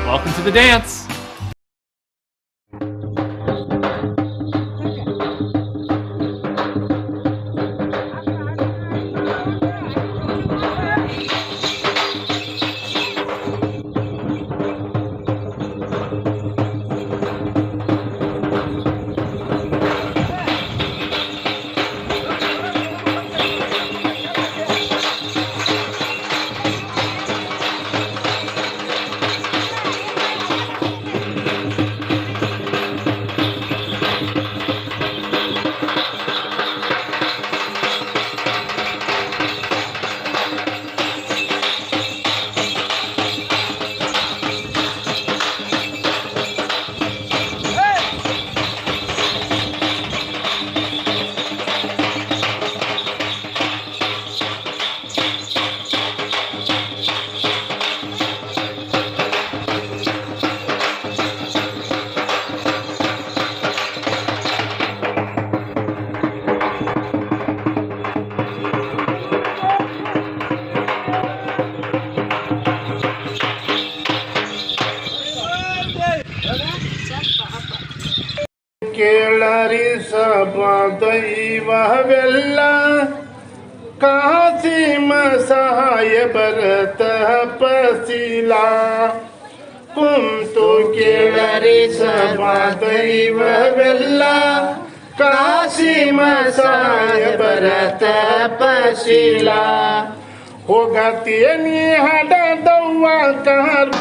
Welcome to the dance. ಕೇಳರಿ ಸಭ ದೈವವೆಲ್ಲ ಕಾಸಿಮ ಸಹಾಯ ಭರತ ಪಸಿಲ ಕುಂತು ಕೇಳರಿ ಸಭ ದೈವವೆಲ್ಲ ಕಾಸಿಮ ಸಹಾಯ ಭರತ ಪಸಿಲ ಹೋಗತಿಯ ನೀ ಹಡದವ್ವ ಕರ್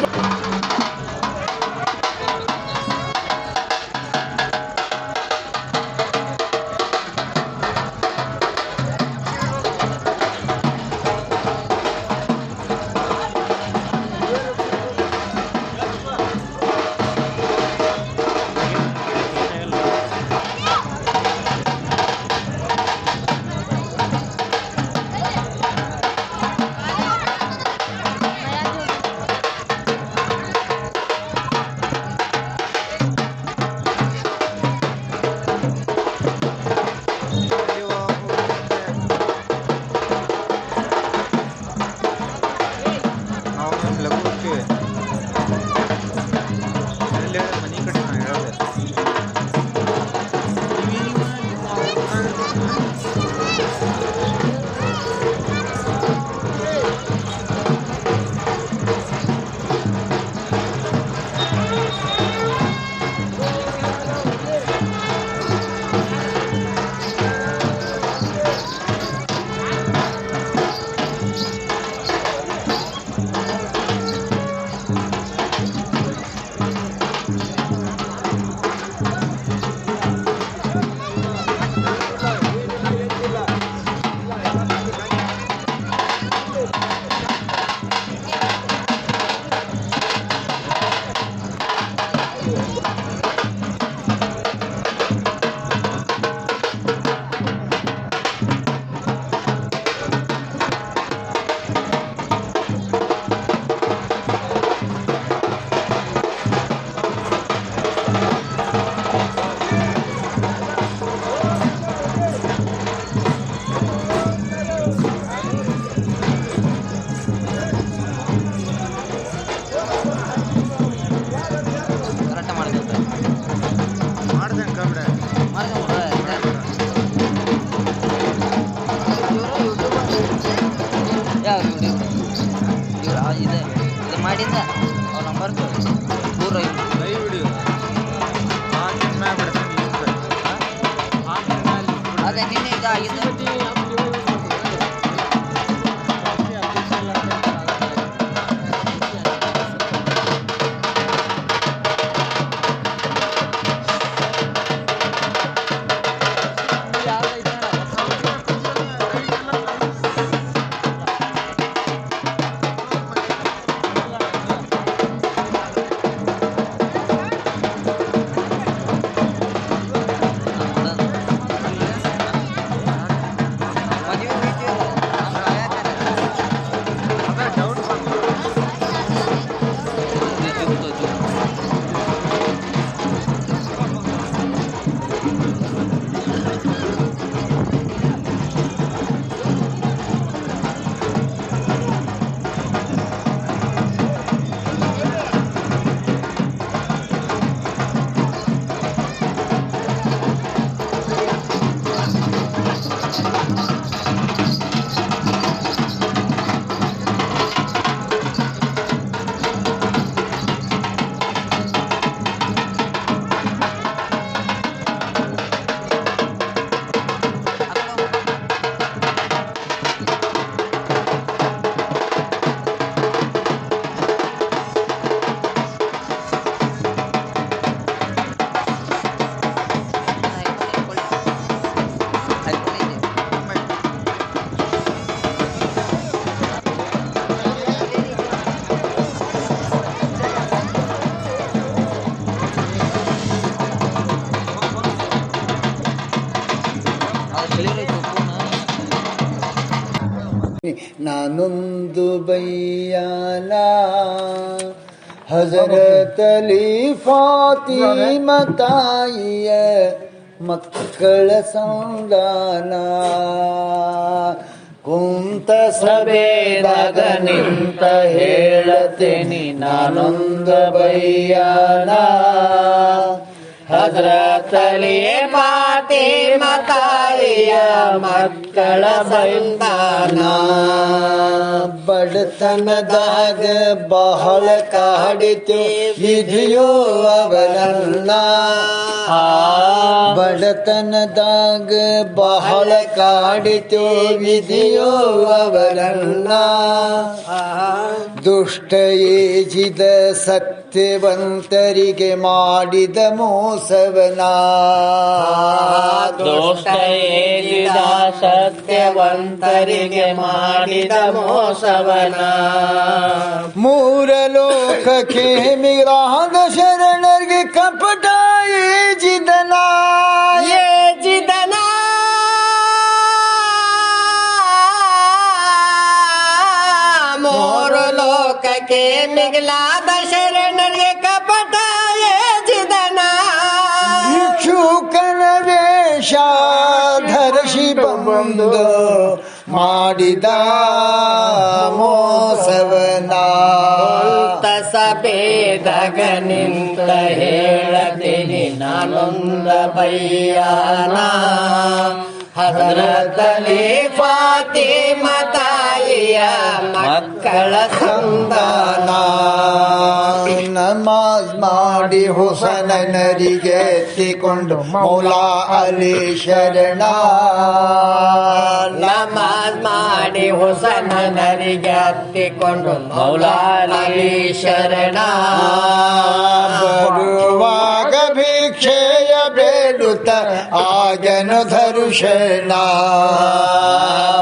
ನಾನೊಂದು ಬಯ್ಯಾನ ಹಜರತಲಿ ಫಾತಿಮ ತಾಯಿಯ ಮಕ್ಕಳ ಸಂದಾನ ಕುಂತ ಸಭೆದಾಗ ನಿಂತ ಹೇಳತೇನಿ ನಾನೊಂದು ಬಯ್ಯಾನ ಹಜರತಲಿ ಫಾತಿಮ ತಾಯಿಯ ಮಕ್ಕಳ ಸಂತಾನ ಬಡತನದಾಗ ಬಹಳ ಕಾಡಿತು ವಿಧಿಯೋ ಅವರನ್ನ ಬಡತನದಾಗ ಬಹಳ ಕಾಡಿತು ವಿಧಿಯೋ ಅವರನ್ನ ದುಷ್ಟ ಏಜಿದ ಸತ್ಯವಂತರಿಗೆ ಮಾಡಿದ ಮೋಸವನ ದುಷ್ಟ ಏಜಿದ ಸತ್ಯವಂತರಿಗೆ ಮಾಡಿದ ಮೋಸವನ ಮೂರ ಲೋಕಕ್ಕೆ ಮಿರಾದ ಶರಣರಿಗೆ ಕಪಟ ಏಜಿದನ ಮೂರು ಲೋಕಕ್ಕೆ ಮಿಗಿಲಾದ ಶರಣರಿಗೆ ಕಪಟ ಏಜಿದನ ಭಿಕ್ಷುಕನ ವೇಷ ಧರಿಸಿ ಬಂದು ಮಾಡಿದ ಮೋಸವನ ಸಭೆದಾಗ ನಿಂತ ಹೇಳತೀನಿ ನಾನೊಂದ ಬಯ್ಯಾನ ಹಜರತಲಿ ಫಾತಿಮ ತಾಯಿಯ ಮಕ್ಕಳ ಸಂತಾನ ನಮಾಜ್ ಮಾಡಿ ಹುಸನರಿಗೆ ಎತ್ತಿಕೊಂಡು ಮೌಲಾ ಅಲಿ ಶರಣ ನಮಾಜ್ ಮಾಡಿ ಹುಸನರಿಗೆ ಎತ್ತಿಕೊಂಡು ಮೌಲಾ ಅಲಿ ಶರಣ ಬರುವಾಗ ಭಿಕ್ಷೆಯ ಬೇಡುತ್ತ ಆಗನು ಧರುಷಣ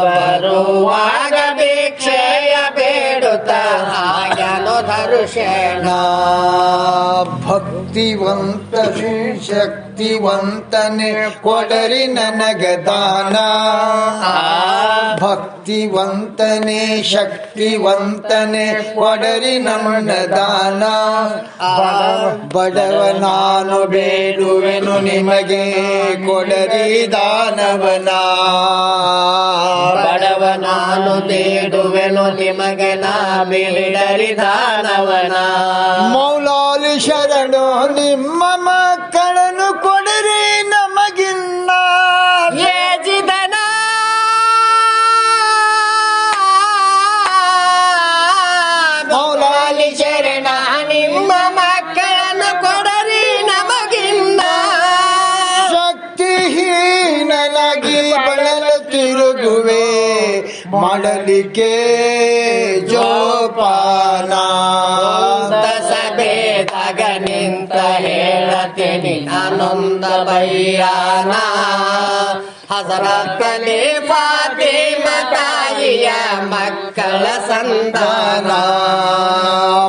ಬರುವಾಗ ಭಿಕ್ಷೆಯ ಬೇಡುತ್ತ ಆಗನು ಧರುಷಣ ಭಕ್ತಿವಂತ ಶಕ್ತಿವಂತನೆ ಕೊಡರಿ ನನಗದಾನ ಭಕ್ತಿವಂತನೆ ಶಕ್ತಿವಂತನೆ ಕೊಡರಿ ನನ್ನ ದಾನ ಬಡವ ನಾನು ಬೇಡುವೆನು ನಿಮಗೆ ಕೊಡರಿ ದಾನವನ ಬಡವ ನಾನು ಬೇಡುವೆನು ನಿಮಗೆ ನಾ ಬೇಡರಿ ದಾನವನ ಮೌಲಾಲಿ ಶರಣು ನಿಮ್ಮ ಮಕ್ಕಳನ್ನು ಕೊಡರಿ ನಮಗಿನ್ನ ಏಜಿದನ ಮೌಲಾಲಿ ಶರಣ ನಿಮ್ಮ ಮಕ್ಕಳನ್ನು ಕೊಡರಿ ನಮಗಿನ್ನ ಶಕ್ತಿಹೀನನಾಗಿ ಬಳಲುತ್ತಿರುಗುವೆ ಮಾಡಲಿಕ್ಕೆ ಜೋಪಾನ ಸಭೆದಾಗ ನಿಂತ ಹೇಳತೀನಿ ನಾನೊಂದ ಬಯ್ಯಾನ ಹಜರತಲಿ ಫಾತಿಮ ತಾಯಿಯ ಮಕ್ಕಳ ಸಂತಾನ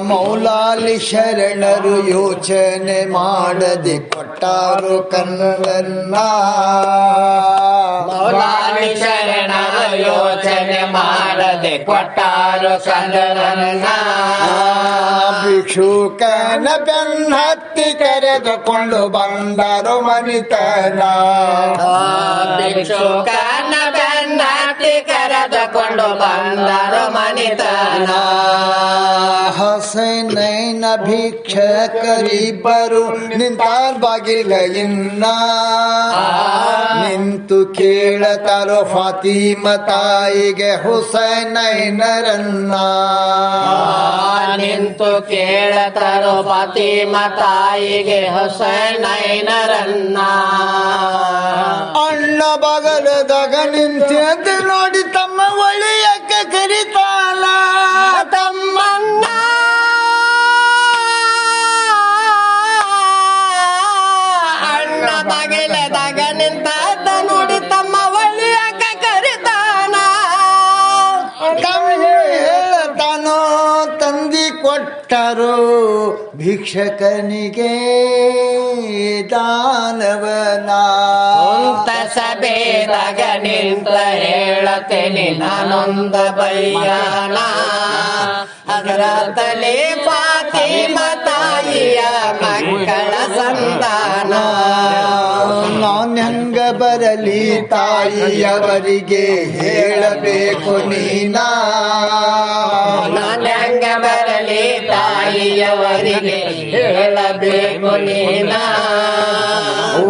ಮೌಲಾಲಿ ಶರಣರು ಯೋಚನೆ ಮಾಡದೆ ಕೊಟ್ಟಾರು ಕನ್ನನ್ನ ಮೌಲಾಲಿ ಶರಣರ ಯೋಚನೆ ಮಾಡದೆ ಕೊಟ್ಟಾರು ಕನ್ನಡನ್ನ ಭಿಕ್ಷುಕನ ಬೆನ್ನತ್ತಿ ಕರೆದುಕೊಂಡು ಬಂದರು ಮನಿತನ ಭಿಕ್ಷುಕನ ಬೆನ್ನತ್ತಿ ಕರೆದುಕೊಂಡು ಬಂದರು ಮನಿತನ ಹಸನೈನ ಭಿಕ್ಷಕರಿಬ್ಬರು ನಿಂತಾರ್ ಬಾಗಿಲ ಇನ್ನ ನಿಂತು ಕೇಳತಾರೋ ಫಾತಿಮ ತಾಯಿಗೆ ಹುಸೈನೈನರನ್ನ ನಿಂತು ಕೇಳತಾರೋ ಫಾತಿಮ ತಾಯಿಗೆ ಹುಸೈನೈನರನ್ನ ಅಣ್ಣ ಬಗಲದಾಗ ನಿಂತ ನೋಡಿ ತಮ್ಮ ಒಳಿಯಕ್ಕ ಕರಿತಾಳ ತಮ್ಮನ್ನ ಅಣ್ಣ ಬಗಲದಾಗ ನಿಂತ ನೋಡಿ ತಮ್ಮ ಒಳಿಯಕ್ಕ ಕರಿತಾನ ಹೇಳ್ತಾನೋ ತಂದಿ ಕೊಟ್ಟ ಕೊಟ್ಟರು ಭಿಕ್ಷಕನಿಗೆ ದಾನವನ. ಕುಂತ ಸಭೆದಾಗ ನಿಂತ ಹೇಳತೇನೆ ನಾನೊಂದ ಬಯ್ಯಾನ. ಅದರ ತಲೆ ಫಾತಿಮ ತಾಯಿಯ ಮಕ್ಕಳ ಸಂತಾನ. ನಾನ್ಯಂಗ ಬರಲಿ ತಾಯಿಯವರಿಗೆ ಹೇಳಬೇಕು ನೀನಾ. ನಾನ್ಯಂಗ ಬರಲಿ ತಾಯಿಯವರಿಗೆ ಹೇಳಬೇಕು ನೀನಾ.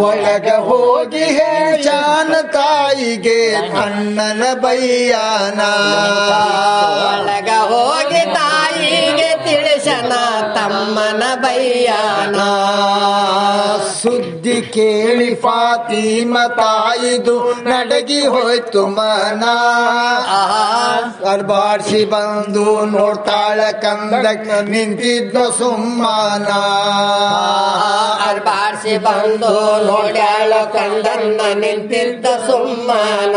ಒಳಗ ಹೋಗಿ ಹೇಳಾನ ತಾಯಿಗೆ ಅಣ್ಣನ ಬಯ್ಯಾನ. ಒಳಗ ಹೋಗಿ ತಾಯಿಗೆ ತಿಳಿಸನ ತಮ್ಮನ ಬಯ್ಯಾನ. ಸುದ್ದಿ ಕೇಳಿ ಫಾತಿಮ ತಾಯಿದು ನಡಗಿ ಹೋಯ್ತು ಮನ. ಅರ್ಬಾಡ್ಸಿ ಬಂದು ನೋಡ್ತಾಳ ಕಂದಕ್ಕ ನಿಂತಿದ್ದ ಸುಮ್ಮನ. ಅರ್ಬಾಡ್ಸಿ ಬಂದು ನೋಡ್ಯಾಳ ಕಂದನ್ನ ನಿಂತಿದ್ದ ಸುಮ್ಮನ.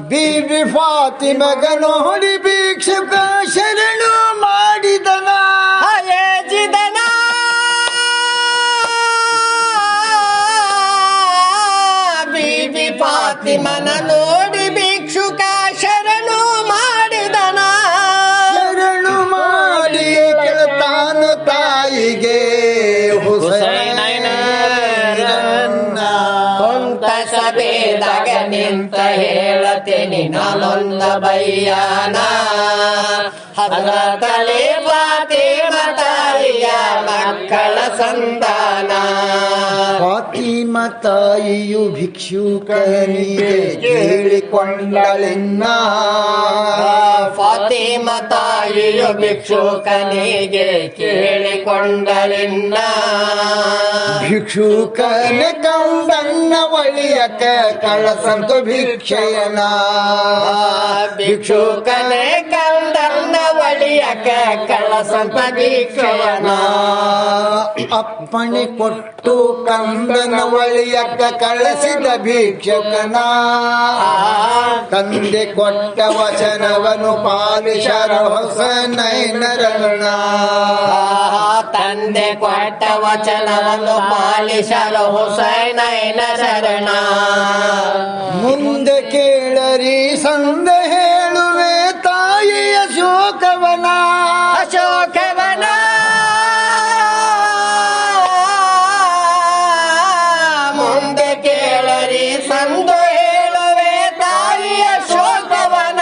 ಬೀಬಿ ಫಾತಿಮಗ ನೋಡಿ ಭಿಕ್ಷುಕ ಶರಣು ಮಾಡಿದನ. ಏಜಿದನ ಬೀಬಿ ಫಾತಿಮನ ನೋಡಿ ಭಿಕ್ಷುಕ ಶರಣು ಮಾಡಿದನ. ಶರಣು ಮಾಡಿ ಕೇಳ್ತಾನು ತಾಯಿಗೆ ಹುಸೈನನ. ಕುಂತ ಸಭೆದಾಗ ನಿಂತ ಹೇಳತೇನೆ ನಾನೊಂದ ಬಯ್ಯಾನ. ಅದರ ತಲೆ ಫಾತಿಮ ತಾಯಿಯ ಮಕ್ಕಳ ಸಂತಾನ. ಫಾತಿಮ ತಾಯಿಯು ಭಿಕ್ಷುಕನಿಗೆ ಕೇಳಿಕೊಂಡಳೆನ್ನ. ಫಾತಿಮ ತಾಯಿಯು ಭಿಕ್ಷುಕನಿಗೆ ಕೇಳಿಕೊಂಡಳೆನ್ನ. ಭಿಕ್ಷುಕನ ಕಂದನ್ನ ಒಳಿಯಕ ಕಳಸಂತು ಭಿಕ್ಷೆಯನ. ಭಿಕ್ಷುಕನೇ ಕಂದನ್ನ ಒಳಿಯಕ ಕಳಸಂತ ಭಿಕ್ಷೆಯನ. ಅಪ್ಪಣೆ ಕೊಟ್ಟು ಕಂದನ ಒಳಿಯಕ ಕಳಿಸಿದ ಭಿಕ್ಷಕನ. ತಂದೆ ಕೊಟ್ಟ ವಚನವನು ಪಾಲಿಸರ ಹೊಸನೈನರಣ. ತಂದೆ ಕೊಟ್ಟ ವಚನವನ್ನು ಪಾಲಿಸಲು ಹುಸೈನೈನ ಶರಣ. ಮುಂದೆ ಕೇಳರಿ ಸಂದ ಹೇಳುವೆ ತಾಯಿಯ ಶೋಕವನ. ಅಶೋಕವನ ಮುಂದೆ ಕೇಳರಿ ಸಂದು ಹೇಳುವೆ ತಾಯಿಯ ಶೋಕವನ.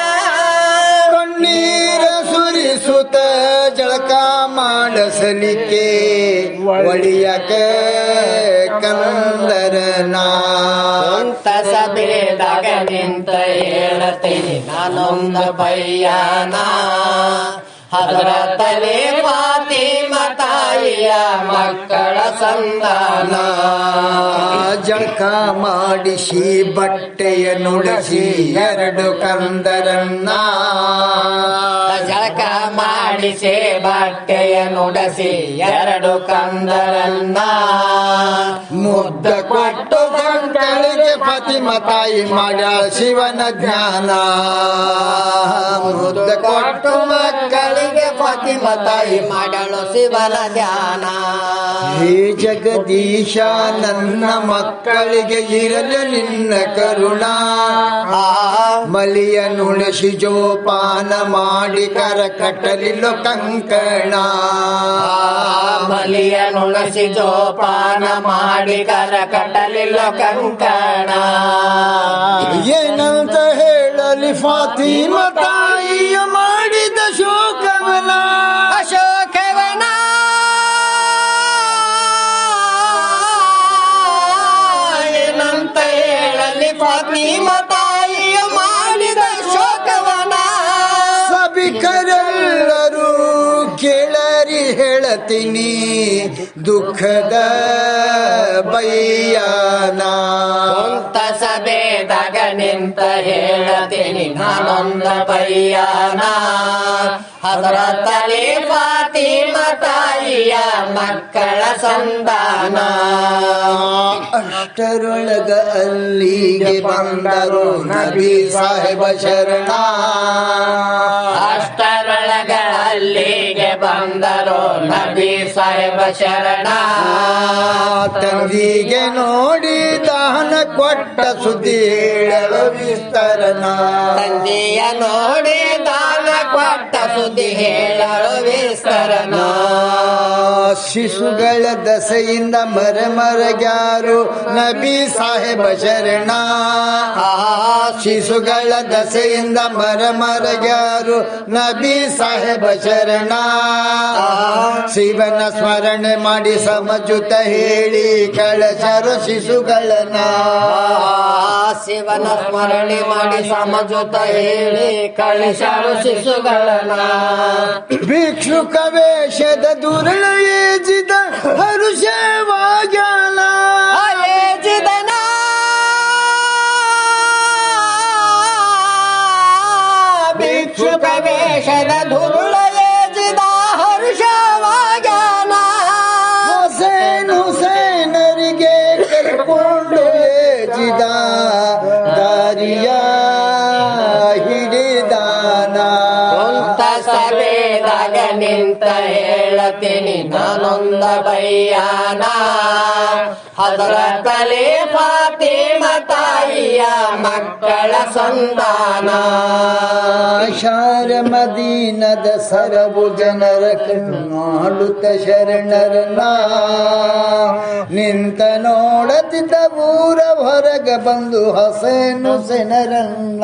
ಕಣ್ಣೀರ ಸುರಿಸುತ್ತ ಜಳಕ ಮಾಡಿಸಲಿಕ್ಕೆ ಒಳಿಯಕ ಕಂದರನ. ಕುಂತ ಸಭೆದಾಗ ನಿಂತ ಹೇಳತೇನೆ ನಾನೊಂದ ಬಯ್ಯಾನ. ಅದರ ತಲೆ ಫಾತಿಮ ತಾಯಿಯ ಮಕ್ಕಳ ಸಂತಾನ. ಜಳಕ ಮಾಡಿಸಿ ಬಟ್ಟೆಯ ನುಡಿಸಿ ಎರಡು ಕಂದರನ್ನ. ಜಳಕ ಮಾಡಿಸಿ ಬಟ್ಟೆಯ ನುಡಿಸಿ ಎರಡು ಕಂದರನ್ನ. ಮುದ್ದ ಕೊಟ್ಟು ಮಕ್ಕಳಿಗೆ ಫಾತಿಮ ತಾಯಿ ಮಾಡ್ಯಾಳ ಶಿವನ ಜ್ಞಾನ. ಮುದ್ದ ಕೊಟ್ಟು ಮಕ್ಕಳಿಗೆ ಫಾತಿಮ ತಾಯಿ ಮಾಡಲು ಶಿವನ ಧ್ಯಾನ. ಹೇ ಜಗದೀಶ ನನ್ನ ಮಕ್ಕಳಿಗೆ ಇರಲು ನಿನ್ನ ಕರುಣ. ಮಲಿಯ ನುಣಸಿ ಜೋಪಾನ ಮಾಡಿ ಕರ ಕಟ್ಟಲಿಲ್ಲ ಕಂಕಣ. ಬಲಿಯ ನುಣಸಿ ಜೋಪಾನ ಮಾಡಿ ಕರ ಕಟ್ಟಲಿಲ್ಲ ಕಂಕಣ. ಏನಂತ ಹೇಳಲಿ ಫಾತಿಮ ತಾಯಿಯ ಮಾಡಿದ ಶೋಕವನ. ಅಶೋಕವನ ಏನಂತ ಹೇಳಲಿ ಫಾತಿಮ ತಾಯಿಯ ಮಾಡಿದ ಶೋಕವನ. ಸಭಿಕರೆಲ್ಲರೂ ಕೇಳರಿ ಹೇಳತೀನಿ ದುಃಖದ ಬಯ್ಯಾನ. ಕುಂತ ಸಭೆದಾಗ ನಿಂತ ಹೇಳತೀನಿ ನಾನೊಂದ ಬಯ್ಯಾನ. ಅದರ ತಲೆ ಫಾತಿಮ ತಾಯಿಯ ಮಕ್ಕಳ ಸಂತಾನ. ಅಷ್ಟರೊಳಗ ಅಲ್ಲಿಗೆ ಬಂದರು ನಬಿ ಸಾಹೇಬ ಶರಣ. ಅಷ್ಟರೊಳಗ ಅಲ್ಲಿಗೆ ಬಂದರು ನಬಿ ಸಾಹೇಬ ಶರಣ. ತಂದಿಗೆ ನೋಡಿ ದಾನ ಕೊಟ್ಟ ಸುದ್ದಿ ಹೇಳಲು ವಿಸ್ತರಣ. ತಂದೆಯ ನೋಡಿ ದಾನ ಕೊಟ್ಟ ಸುದ್ದಿ ಹೇಳಲು ವಿಸ್ತರಣ. ಶಿಶುಗಳ ದಸೆಯಿಂದ ಮರಮರಗ್ಯಾರು ನಬಿ ಸಾಹೇಬ ಶರಣ. ಶಿಶುಗಳ ದಸೆಯಿಂದ ಮರಮರಗ್ಯಾರು ನಬಿ ಸಾಹೇಬ ಶರಣ. ಶಿವನ ಸ್ಮರಣೆ ಮಾಡಿ ಸಮಜುತ ಹೇಳಿ ಕಳಚರು ಶಿಶುಗಳನ್ನ. ಶಿವನ ಸ್ಮರಣೆ ಮಾಡಿ ಸಮಜುತ ಹೇಳಿ ಕಳಿಸರು ಶಿಶುಗಳನ್ನ. ಭಿಕ್ಷುಕ ವೇಷದ ದುರ್ಳ ಏಜಿದ ಹರುಷವಾಗ್ಯಾನ. ಏಜಿದನ ಭಿಕ್ಷುಕ ವೇಷದ ದುರುಳ ಏಜಿದ ಹರ್ಷವಾಗ್ಯಾನ. ಹುಸೇನರಿಗೆ ಕರ್ಕೊಂಡು ಏಜಿದ ದಾರಿಯ ಹಿಡಿದಾನ. ಸ್ವಂತ ಸಭೆದಾಗ ನಿಂತ ಹೇಳತೀನಿ ನಾನೊಂದ ಬಯ್ಯಾನ. ಹಜರತ್ ಅಲಿ ಫಾತಿಮಾ ತಾಯಿಯ ಮಕ್ಕಳ ಸಂತಾನ. ಶಾರ ಮದೀನದ ಸರಬು ಜನರ ಕಣ್ಣಾಡುತ್ತ ಶರಣರನ್ನ. ನಿಂತ ನೋಡತಿದ್ದ ಊರ ಹೊರಗ ಬಂದು ಹಸೇನು ಸೆನರನ್ನ.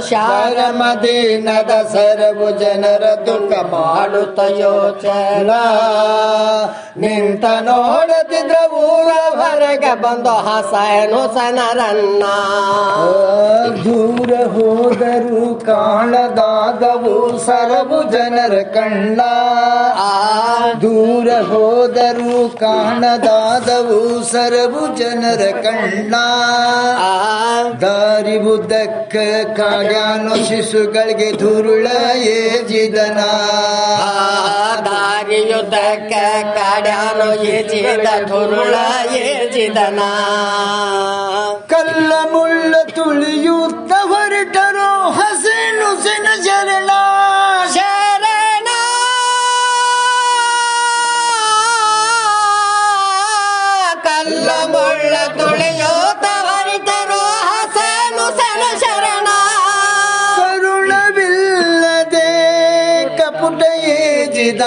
ಶಾರ ಮದೀನದ ಸರಬು ಜನರ ದುಃಖ ಮಾಡುತ್ತ ಯೋಚನ. ನಿಂತ ನೋಡತಿದ್ದ ಊರ ಹೊರಗ ಬಂದು ಹಸೇನು ಸನರನ್ನ. ದೂರ ಹೋದರು ಕಾಣದಾದವು ಸರಬು ಜನರ ಕಣ್ಣ. ದೂರ ಹೋದರು ಕಾಣದಾದವು ಸರಬು ಜನರ ಕಣ್ಣ. ದಾರಿ ಬುದ್ದಕ್ಕ ಕಾಡ್ಯಾನೋ ಶಿಶುಗಳಿಗೆ ಧುರುಳ ಏಜಿದನ. ದಾರಿಯುದ್ದಕ್ಕ ಕಾಡ್ಯಾನೋ ಏಜಿದ ಧುರುಳ ಏಜಿದನ. ಕಲ್ಲ ಮುಳ್ಳ ತುಳಿಯುತ್ತ ಹೊರಟರು ಹಸೇನು ಸೆನ ಶರಣ. ಶರಣ ಕಲ್ಲ ಮುಳ್ಳ ತುಳಿಯೋತ ಹೊರಟರು ಹಸೇನು ಸೆನ ಶರಣ. ಕರುಣವಿಲ್ಲದೆ ಕಪುಟ ಏಜಿದ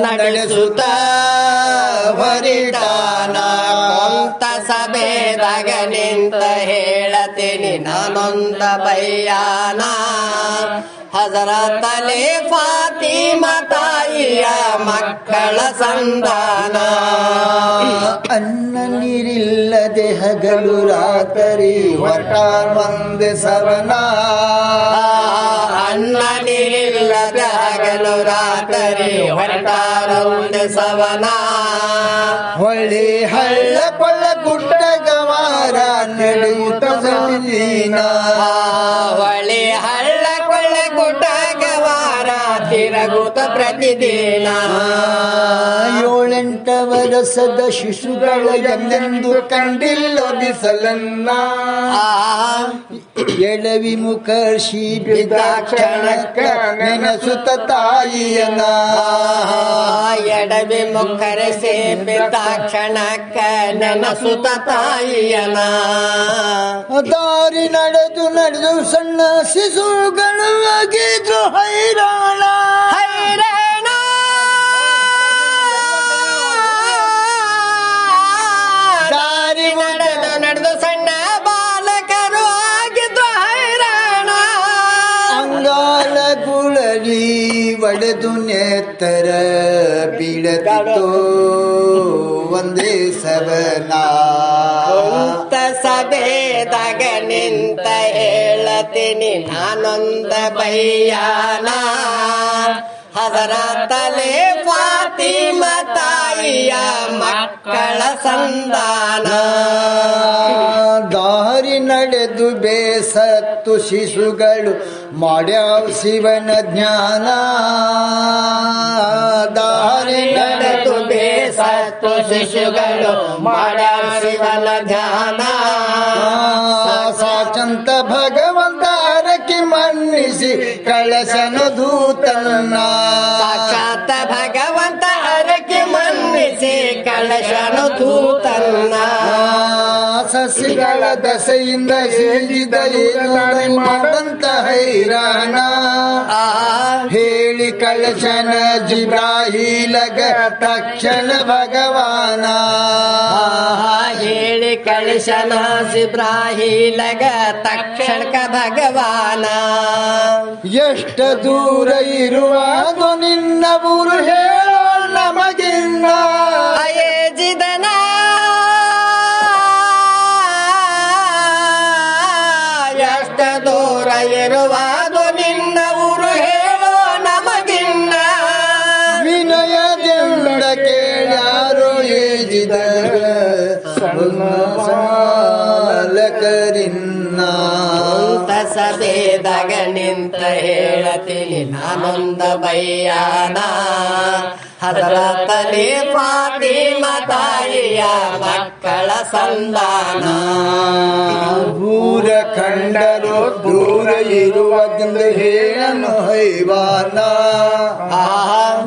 ನಡೆಸುತ್ತ ಹೊರಟಾನ. ಸ್ವಂತ ಸಭೆದಾಗ ನಿಂತ ಹೇಳತೀನಿ ನಾನೊಂದ ಬಯ್ಯಾನ. ಹಜರತ್ ಅಲಿ ಫಾತಿಮಾ ತಾಯಿಯ ಮಕ್ಕಳ ಸಂತಾನ. ಅನ್ನ ನೀರಿಲ್ಲದೆ ಹಗಲು ರಾತ್ರಿ ಹೊರಟಾರ್ ಒಂದೇ ಸವನ. ಅನ್ನ ನೀರಿಲ್ಲದ ಹಗಲು ರಾತ್ರಿ ಹೊರಟಾರೊಂದು ಸವನ. ಹೊಳ್ಳಿ ಹಳ್ಳ ಕೊಳ್ಳ ಗುಡ್ಡ ಗವಾರ ನಡೆಯುತ್ತ ಸಂದೀನ. ಹೊಳೆ ಹಳ್ಳ ಕೊಳ್ಳ ಗುಡ್ಡ ಗವಾರ ತಿರುಗುತ್ತ ಪ್ರತಿದಿನ. 7-8 ವರ್ಷದ ಶಿಶುಗಳ ಎಂದೆಂದು ಕಂಡಿಲ್ಲೋ ಬಿಸಲನ್ನ. ಎಡವಿ ಮುಖರ್ಷಿ ಬಿದ್ದ ಕ್ಷಣಕ್ಕ ನೆನಸುತ್ತ ತಾಯಿಯನ. ಎಡವಿ ಮುಖರಸಿ ಬಿದ್ದ ಕ್ಷಣಕ್ಕ ನೆನಸುತ್ತ ತಾಯಿಯನ. ದಾರಿ ನಡೆದು ಸಣ್ಣ ಶಿಶುಗಳು ಆಗಿದ್ರು ಹೈರಾಣ. ಹೈರಾಣ ದಾರಿ ನಡೆದು ಸಣ್ಣ ಬಾಲಕರು ಆಗಿದ್ರು ಹೈರಾಣ. ಅಂಗಾಲ ಗುಳಲಿ ಒಡೆದು ನೇತರ ಬೀಳದಿತ್ತು ಒಂದೇ ಸವನ. ಸ್ವಂತ ಸಭೆದಾಗ ನಿಂತ ಹೇಳತೀನಿ ನಾನೊಂದ ಬಯ್ಯಾನ. ಹಜರತ್ ಅಲಿ ಫಾತಿಮಾ ತಾಯಿಯ ಮಕ್ಕಳ ಸಂತಾನ. ದಾರಿ ನಡೆದು ಬೇಸತ್ತು ಶಿಶುಗಳು ಮಾಡ್ಯಾವ ಶಿವನ ಜ್ಞಾನ. ದಾರಿ ನಡೆದು ಬೇಸತ್ತು ಶಿಶುಗಳು ಮಾಡ ಶಿವನ ಧ್ಯಾನ. ಸಾಚಂತ ಭಗವಂತ ಹರಕಿ ಮನ್ನಿಸಿ ಕಳಶನ ದೂತನ್ನ. ಭಗವಂತ ಹರಕೆ ಮನ್ನಿಸಿ ಕಳಶನು ತೂತನ್ನ ಸಸಿಗಳ ದಸೆಯಿಂದ ಸೇರಿದ ಮಾಡಂತ ಹೈರಾಣ ಹೇಳಿ ಕಳಶನ ಜಿಬ್ರಾಹೀಲಗ ತಕ್ಷಣ ಭಗವಾನ ಹೇಳಿ ಕಳಶನ ಜಿಬ್ರಾಹೀಲಗ ತಕ್ಷಣಕ ಭಗವಾನ ಎಷ್ಟ ದೂರ ಇರುವುದು ನಿನ್ನ ಊರು ಹೇಳೋ ನಮಗಿನ್ನ ಅಯೇಜಿದನ ಎಷ್ಟ ದೂರ ಇರುವುದು ನಿನ್ನ ಊರು ಹೇಳೋ ನಮಗಿನ್ನ ವಿನಯದಿಂದ ಕೇಳ್ಯಾರೋ ಏಜಿದ ಸಾಲಕರಿನ್ನ ಸಭೆದಾಗ ನಿಂತ ಹೇಳತೀನಿ ನಾನೊಂದ ಬಯ್ಯಾನ ಹದರತಲಿ ಫಾತಿಮಾ ತಾಯಿಯ ಮಕ್ಕಳ ಸಂಧಾನ ಊರ ಕಂಡರು ದೂರ ಇರುವುದೆಂದು ಹೇಳನು ಹೈವಾನ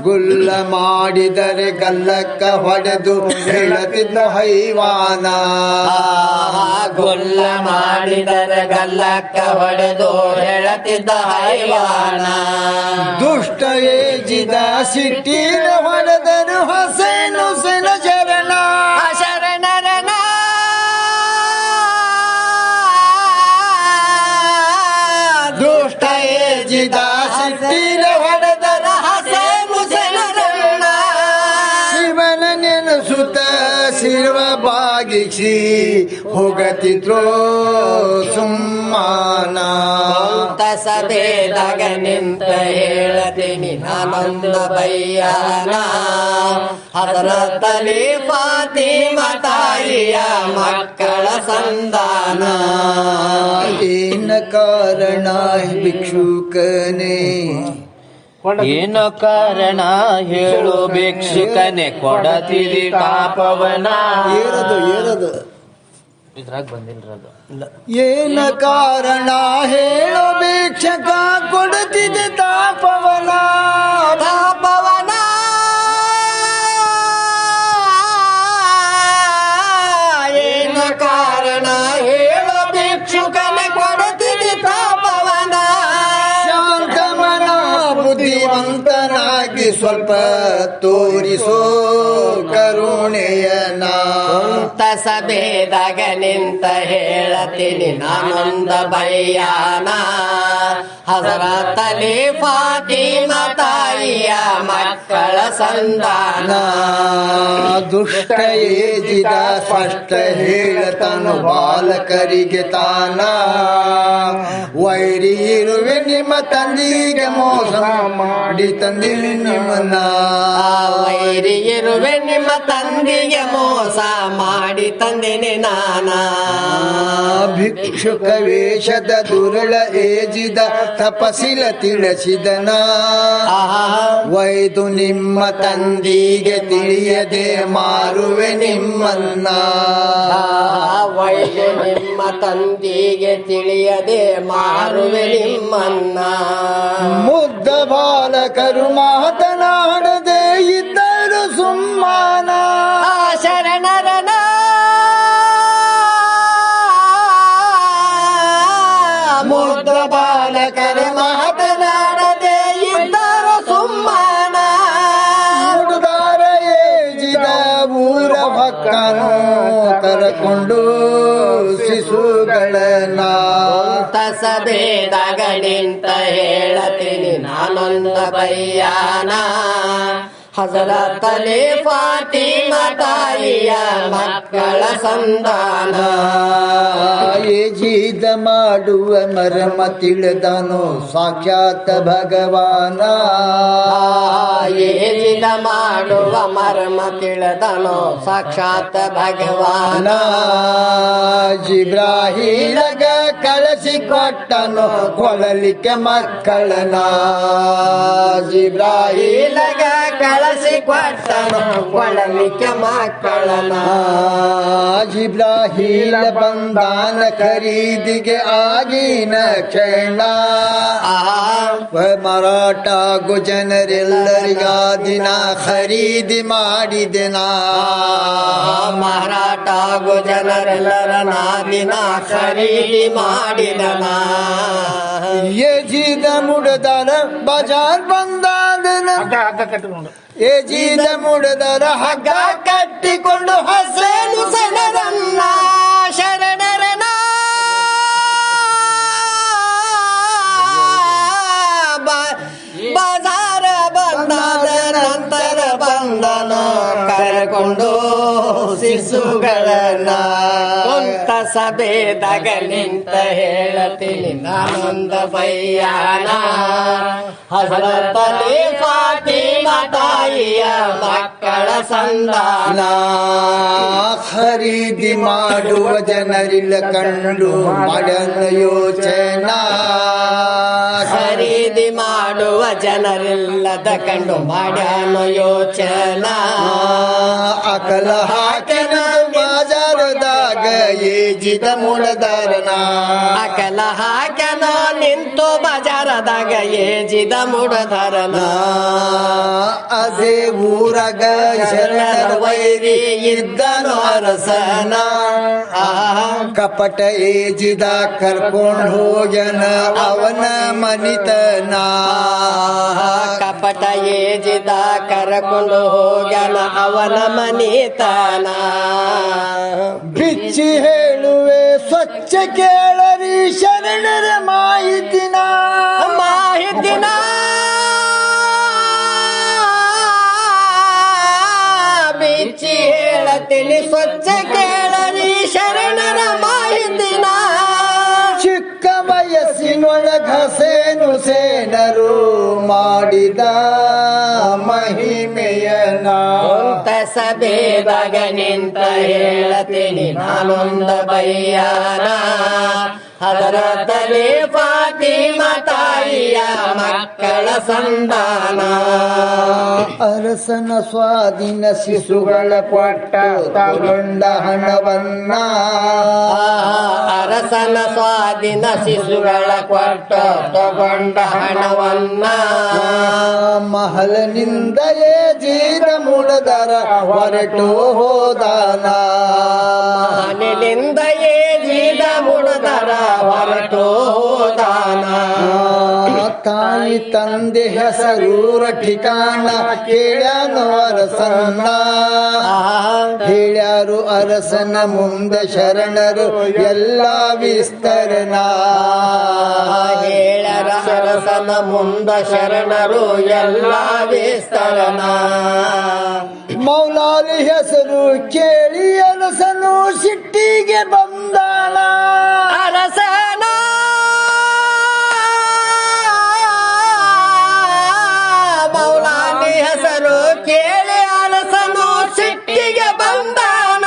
ಗುಲ್ಲ ಮಾಡಿದರೆ ಗಲ್ಲಕ್ಕ ಹೊಡೆದು ಹೇಳತಿದ್ದ ಹೈವಾನ ಗೊಲ್ಲ ಮಾಡಿದರೆ ಗಲ್ಲಕ್ಕ ಹೊಡೆದು ಹೇಳತಿದ್ದ ಹೈವಾನ ದುಷ್ಟ ಏಜಿದ ಸಿಟ್ಟಿನ ಹೊಡೆದರು ಹಸೇನು ಸೆನ ಶರಣ ಶರಣರನ ದುಷ್ಟ ಏಜಿದ ಸಿಟ್ಟಿನ ಹೊಡೆದರ ಹಸೇನು ಶರಣರನ ಶಿವನ ನೆನಸುತ್ತ ಶಿವ ಬಾಗಿಸಿ ಹೋಗತಿದ್ರೋ ಸುಮ್ಮಾನ ಸಭೆದಾಗ ನಿಂತ ಹೇಳತೀನಿ ನಾನೊಂದ ಬಯ್ಯಾನ ಹದರತಲಿ ಫಾತಿಮಾ ತಾಯಿಯ ಮಕ್ಕಳ ಸಂಧಾನ ಏನ ಕಾರಣ ಭಿಕ್ಷುಕನೇ ಏನು ಕಾರಣ ಹೇಳು ಭಿಕ್ಷುಕನೆ ಕೊಡತಿರಿ ಪಾಪವನ ಏರದು ಇದ್ರಾಗ ಬಂದಿಲ್ರದು ಏನ ಕಾರಣ ಹೇಳೋ ಭಿಕ್ಷಕ ಕೊಡುತ್ತಿದೆ ತಾಪವನ ತಾಪವನ ಏನು ಕಾರಣ ಹೇಳು ಭಿಕ್ಷುಕನೆ ಕೊಡುತ್ತಿದೆ ತಾಪವನ ಶಾಂತಮನ ಬುದ್ಧಿವಂತನಾಗಿ ಸ್ವಲ್ಪ ತೋರಿಸೋ ಕರುಣೆಯನ ಸಭೆದಾಗ ನಿಂತ ಹೇಳತೀನಿ ನಾನೊಂದ ಬಯ್ಯಾನ ಹಜರತಲಿ ಫಾತಿಮಾ ತಾಯಿಯ ಮಕ್ಕಳ ಸಂಧಾನ ದುಷ್ಟ ಏಜಿದ ಸ್ಪಷ್ಟ ಹೇಳತನು ಬಾಲಕರಿಗೆ ತಾನ ವೈರಿ ಇರುವೆ ನಿಮ್ಮ ತಂದಿಗೆ ಮೋಸ ಮಾಡಿ ತಂದಿರಿ ನಿಮ್ಮನ್ನ ವೈರಿ ಇರುವೆ ನಿಮ್ಮ ತಂದೆಗೆ ಮೋಸ ಮಾಡಿ ತಂದೆನೆ ನಾನಾ ಭಿಕ್ಷುಕ ವೇಷದ ದುರುಳ ಏಜಿದ ತಪಸಿಲ ತಿಳಿಸಿದನ ವೈದು ನಿಮ್ಮ ತಂದಿಗೆ ತಿಳಿಯದೆ ಮಾರುವೆ ನಿಮ್ಮನ್ನ ವೈದು ನಿಮ್ಮ ತಂದೆಗೆ ತಿಳಿಯದೆ ಮಾರುವೆ ನಿಮ್ಮನ್ನ ಮುದ್ದ ಬಾಲಕರು ಮಾತನಾಡದೆ ಇದ್ದರು ಸುಮ್ಮಾನ ಶರಣರನ ಮುದ್ದ ಬಾಲಕರು ಮಾತನಾಡದೆ ಇದ್ದರು ಸುಮ್ಮನ ಹುಡುಗಾರ ಏಜಿದ ಊರ ಭಕ್ಕನು ಕರಕೊಂಡು ಶಿಶುಗಳನ್ನ ಸಭೆದಾಗ ನಿಂತ ಹೇಳತೀನಿ ನಾನೊಂದ ಬಯ್ಯಾನ ಹಜರತಲಿ ಫಾತಿಮಾ ತಾಯಿಯ ಮಕ್ಕಳ ಸಂಧಾನ ಏಜಿದ ಮಾಡುವ ಮರ್ಮ ತಿಳಿದನು ಸಾಕ್ಷಾತ್ ಭಗವಾನ ಏಜಿದ ಮಾಡುವ ಮರ್ಮ ತಿಳಿದನು ಸಾಕ್ಷಾತ್ ಭಗವಾನ ಜಿಬ್ರಾಹೀಲಗ ಕಳಿಸಿ ಕೊಟ್ಟನು ಕೊಳಲಿಕ್ಕೆ ಮಕ್ಕಳನ ಜಿಬ್ರಾಹೀಲಗ ಕಳಿಸಿ ಕೊಟ್ಟನು ಕೊಡಲಿಕ್ಕೆ ಮಕ್ಕಳನ ಜಿಬ್ರಾಹೀಲ ಬಂದಾನ ಖರೀದಿಗೆ ಆಗಿನ ಕ್ಷಣ ಮರಾಠ ಜನರೆಲ್ಲರಿಗ ದಿನ ಖರೀದಿ ಮಾಡಿದೆನ ಮಾರಾಟ ಜನರೆಲ್ಲರ ನಾದಿನ ಖರೀದಿ ಮಾಡಿದನ ಯಜೀದ ಮುಡದರ ಬಜಾರ್ ಬಂದಾದನ ಯಜೀದ ಮುಡದರ ಹಗ್ಗ ಕಟ್ಟಿಕೊಂಡು ಹಸೇನು ಸನರನ್ನ ಶರಣರನ ಬಾಜಾರ ಬಂದಾದ ನಂತರ ಬಂದನ ಕರೆಕೊಂಡು ಶಿಶುಗಳನ್ನ ಕುಂತ ಸಭೆದಾಗ ನಿಂತ ಹೇಳತೀನಿ ನಾನೊಂದ ಬಯ್ಯಾನ ಹಜರತಲಿ ಫಾತಿಮಾ ತಾಯಿಯ ಮಕ್ಕಳ ಸಂಧಾನ ಖರೀದಿ ಮಾಡುವ ಜನರಿಲ್ಲ ಕಂಡು ಮಾಡನ ಯೋಚನಾ ಖರೀದಿ ಮಾಡುವ ಜನರಿಲ್ಲದ ಕಂಡು ಮಾಡ್ಯಾನ ಯೋಚನಾ ಅಕಲ ಹಾಕಿನ ಬಾಜಾರದಾಗ ಏಜಿದ ಮುಡದಾರನ ಅಕಲ ಹಾಕ್ಯಾನ ನಿಂತು ಬಜಾರದಾಗ ಏಜಿದ ಮುಡದರನ ಅದೇ ಊರಾಗ ಶರಣರ ವೈರಿ ಇದ್ದನು ಅರಸನ ಕಪಟ ಏಜಿದ ಕರ್ಕೊಂಡು ಹೋಗ್ಯನ ಅವನ ಮನಿತನ ಕಪಟ ಏಜಿದ ಕರ್ಕೊಂಡು ಹೋಗ್ಯಾನ ಅವನ ಮನಿತನ ಬಿಚ್ಚಿ ಹೇಳುವೆ ಸ್ವಚ್ಛ ಕೇಳರಿ ಶರಣರ ಮಾಹಿತಿನ ಮಾಹಿತಿನ ಬಿಚ್ಚಿ ಹೇಳತೀನಿ ಸ್ವಚ್ಛ ಕೇಳರಿ ಶರಣರ ಮಾಹಿತಿನ ಚಿಕ್ಕ ವಯಸ್ಸಿನೊಳಗ ಸೇನು ಸೇನರು ಮಾಡಿದ ಮಹಿಮೆಯನ ಸಭೆದಾಗ ನಿಂತ ಹೇಳತೀನಿ ನಾನೊಂದ ಬಯ್ಯಾನ ಹಜರತಲಿ ಫಾತಿಮಾ ತಾಯಿಯ ಮಕ್ಕಳ ಸಂಧಾನ ಅರಸನ ಸ್ವಾಧೀನ ಶಿಶುಗಳ ಕೊಟ್ಟ ತಗೊಂಡ ಹಣವನ್ನ ಅರಸನ ಸ್ವಾಧೀನ ಶಿಶುಗಳ ಕೊಟ್ಟ ತಗೊಂಡ ಹಣವನ್ನ ಮಹಲನಿಂದ ಏಜಿದ ಮುಡದರ ಹೊರಟು ಹೋದಾನ ಮನೆಯಿಂದ ಏಜಿದ ಮುಡದರ ಹೊರಟು ಹೋದಾನ ತಾಯಿ ತಂದೆ ಹೆಸರೂರ ಠಿಕಾಣ ಕೇಳ್ಯಾನು ಅರಸನ್ನ ಹೇಳ್ಯಾರು ಅರಸನ ಮುಂದೆ ಶರಣರು ಎಲ್ಲ ವಿಸ್ತರಣ ಹೇಳರ ಅರಸನ ಮುಂದ ಶರಣರು ಎಲ್ಲ ವಿಸ್ತರಣ ಮೌಲಾಲಿ ಹೆಸರು ಕೇಳಿ ಅರಸನು ಸಿಟ್ಟಿಗೆ ಬಂದಾಳ ಅರಸನ ಮೌಲಾನಿ ಹೆಸರು ಕೇಳಿ ಅರಸನು ಸಿಟ್ಟಿಗೆ ಬಂದಾನ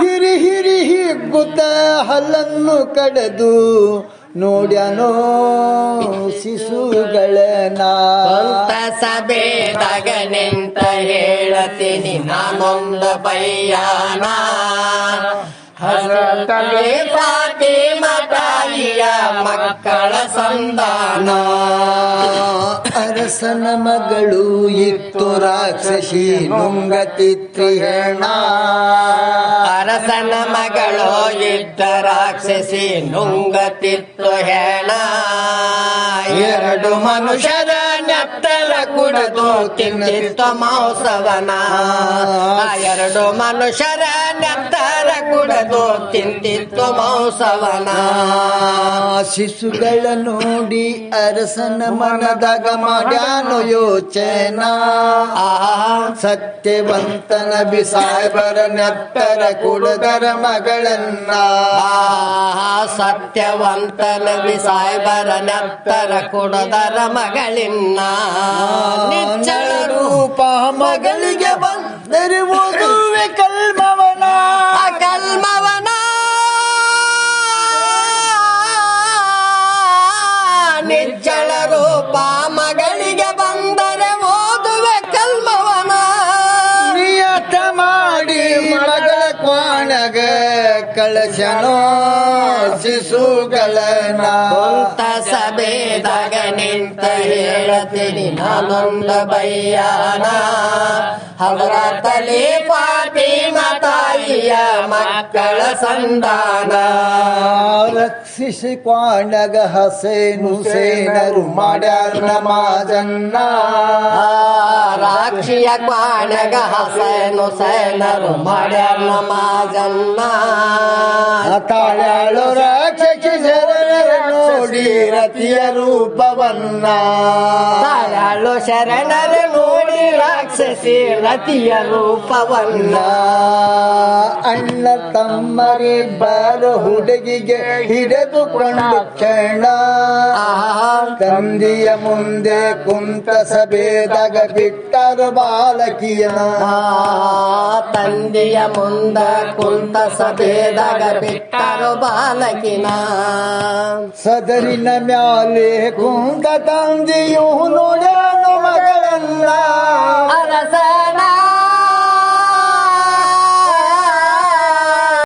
ಹಿರಿ ಹಿರಿ ಹಿಗ್ಗುತ್ತ ಹಲ್ಲನ್ನು ಕಡೆದು ನೋಡ್ಯಾನೋ ಶಿಶುಗಳನ ಸ್ವಂತ ಸಭೆದಾಗ ನಿಂತ ಹೇಳತೀನಿ ನಾನೊಂದ ಬಯ್ಯಾನ ಹಜರತಲಿ ಫಾತಿಮಾ ತಾಯಿಯ ಮಕ್ಕಳ ಸಂಧಾನ ಅರಸನ ಮಗಳು ಇತ್ತು ರಾಕ್ಷಸಿ ನುಂಗತಿತ್ರಿ ಹೆಣ ಅರಸನ ಮಗಳು ಇದ್ದ ರಾಕ್ಷಸಿ ನುಂಗತಿತ್ತು ಹೆಣ ಎರಡು ಮನುಷ್ಯರ ನೆತ್ತರ ಕುಡಿದು ತಿಂತಿತ್ತು ಮಾಂಸವನ ಎರಡು ಮನುಷ್ಯರ ನೆತ್ತರ ಕುಡಿದು ತಿಂತಿತ್ತು ಮಾಂಸವನ ಶಿಶುಗಳ ನೋಡಿ ಅರಸನ ಮನದಾಗ ಮಾಡ್ಯಾನು ಯೋಚನ ಸತ್ಯವಂತನ ಬಿಸಾಯ್ಬರ ನೆತ್ತರ ಕುಡದರ ಮಗಳನ್ನ ಸತ್ಯವಂತನ ಬಿಸಾಯ್ಬರ ನೆತ್ತರ ಕುಡದರ ಮಗಳಿನ್ನ ನಿಚ್ಚಳ ರೂಪ ಮಗಳಿಗೆ ಬಂದರೆ ಓದುವೆ ಕಲ್ಮವನ ಕಲ್ಮವನ ನಿಚ್ಚಳ ರೂಪ ಮಗಳಿಗೆ ಬಂದರೆ ಓದುವೆ ಕಲ್ಮವನ ಕಳಶನೋ ಶಿಶುಗಳನ್ನ ಕುಂತ ಸಭೆದಾಗ ನಿಂತ ಹೇಳತೀನಿ ನಾನೊಂದ ಬಯ್ಯಾನ ಹಜರತಲಿ ಫಾತಿಮಾ ತಾಯಿಯ ಮಕ್ಕಳ ಸಂಧಾನ ರಕ್ಷಿಸಿ ಕ್ವಾಣಗ ಹಸೇನು ಸೇನರು ಮಾಡ್ಯಾರ ನಮಾಜನ್ನ ರಾಕ್ಷಿಯ ಕ್ವಾಣಗ ಹಸೇನು ಸೇನರು ಮಾಡ್ಯಾರ ನಮಾಜನ್ನ ತಾಳ್ಯಾಳು ರಾಕ್ಷಸಿ ಶರಣರ ನೋಡಿ ರತಿಯ ರೂಪವನ್ನ ತಾಳ್ಯಾಳು ಶರಣರ ನೋಡಿ ರಾಕ್ಷಸಿ ರತಿಯ ರೂಪವನ್ನ ಅಣ್ಣ ತಮ್ಮರಿಬ್ಬರು ಹುಡುಗಿಗೆ ಹಿಡಿದುಕೊಂಡು ಕ್ಷಣ ತಂದೆಯ ಮುಂದೆ ಕುಂತ ಸಭೆದಾಗ ಬಿಟ್ಟರು ಬಾಲಕಿಯನ ತಂದೆಯ ಮುಂದ ಕುಂತ ಸಭೆದಾಗ ಬಿಟ್ಟರು ಬಾಲಕಿನ ಸದರಿನ ಮ್ಯಾಲೆ ಕುಂತ ತಂದೆಯು ನೋಡ್ಯಾನು ಮಗಳನ್ನ ಅರಸ